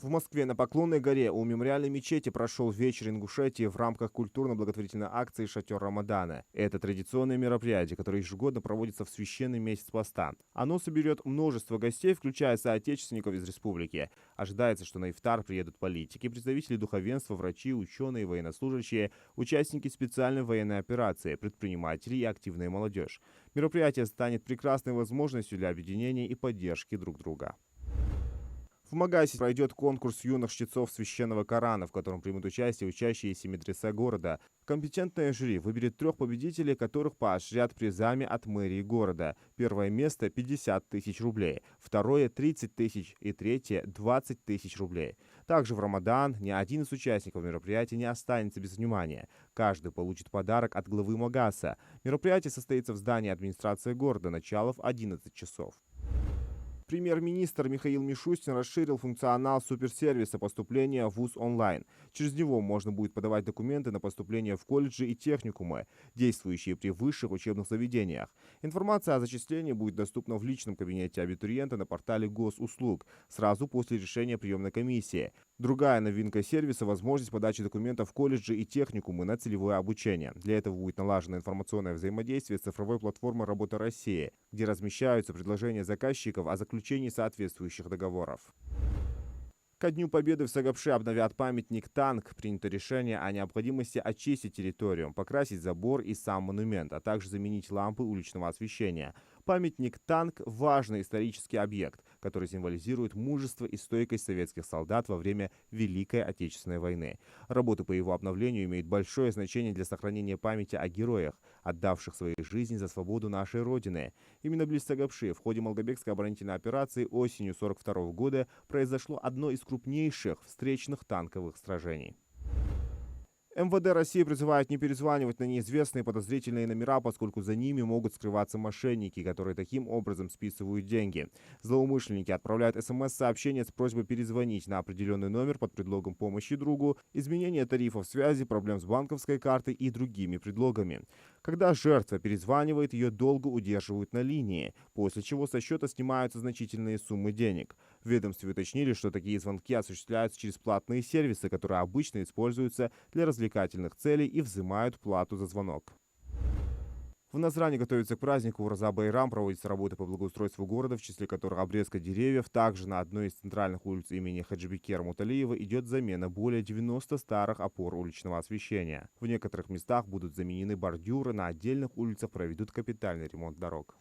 В Москве на Поклонной горе у мемориальной мечети прошел вечер Ингушетии в рамках культурно-благотворительной акции «Шатер Рамадана». Это традиционное мероприятие, которое ежегодно проводится в священный месяц поста. Оно соберет множество гостей, включая соотечественников из республики. Ожидается, что на ифтар приедут политики, представители духовенства, врачи, ученые, военнослужащие, участники специальной военной операции, предприниматели и активная молодежь. Мероприятие станет прекрасной возможностью для объединения и поддержки друг друга. В Магасе пройдет конкурс юных чтецов священного Корана, в котором примут участие учащиеся медресе города. Компетентное жюри выберет 3 победителей, которых поощрят призами от мэрии города. Первое место – 50 тысяч рублей, второе – 30 тысяч и третье – 20 тысяч рублей. Также в Рамадан ни один из участников мероприятия не останется без внимания. Каждый получит подарок от главы Магаса. Мероприятие состоится в здании администрации города, начало в 11 часов. Премьер-министр Михаил Мишустин расширил функционал суперсервиса поступления в ВУЗ онлайн. Через него можно будет подавать документы на поступление в колледжи и техникумы, действующие при высших учебных заведениях. Информация о зачислении будет доступна в личном кабинете абитуриента на портале госуслуг сразу после решения приемной комиссии. Другая новинка сервиса – возможность подачи документов в колледжи и техникумы на целевое обучение. Для этого будет налажено информационное взаимодействие с цифровой платформой «Работа России», где размещаются предложения заказчиков о заключении соответствующих договоров. Ко Дню Победы в Сагапше обновят памятник «Танк». Принято решение о необходимости очистить территорию, покрасить забор и сам монумент, а также заменить лампы уличного освещения. Памятник «Танк» – важный исторический объект, который символизирует мужество и стойкость советских солдат во время Великой Отечественной войны. Работы по его обновлению имеют большое значение для сохранения памяти о героях, отдавших свои жизни за свободу нашей Родины. Именно близ Сагапши в ходе Малгобекской оборонительной операции осенью 1942 года произошло одно из крупнейших встречных танковых сражений. МВД России призывает не перезванивать на неизвестные подозрительные номера, поскольку за ними могут скрываться мошенники, которые таким образом списывают деньги. Злоумышленники отправляют СМС-сообщения с просьбой перезвонить на определенный номер под предлогом помощи другу, изменения тарифов связи, проблем с банковской картой и другими предлогами. Когда жертва перезванивает, ее долго удерживают на линии, после чего со счета снимаются значительные суммы денег. В ведомстве уточнили, что такие звонки осуществляются через платные сервисы, которые обычно используются для развлекательных целей и взимают плату за звонок. В Назране готовится к празднику Ураза-Байрам, проводятся работы по благоустройству города, в числе которых обрезка деревьев. Также на одной из центральных улиц имени Хаджибекера Муталиева идет замена более 90 старых опор уличного освещения. В некоторых местах будут заменены бордюры, на отдельных улицах проведут капитальный ремонт дорог.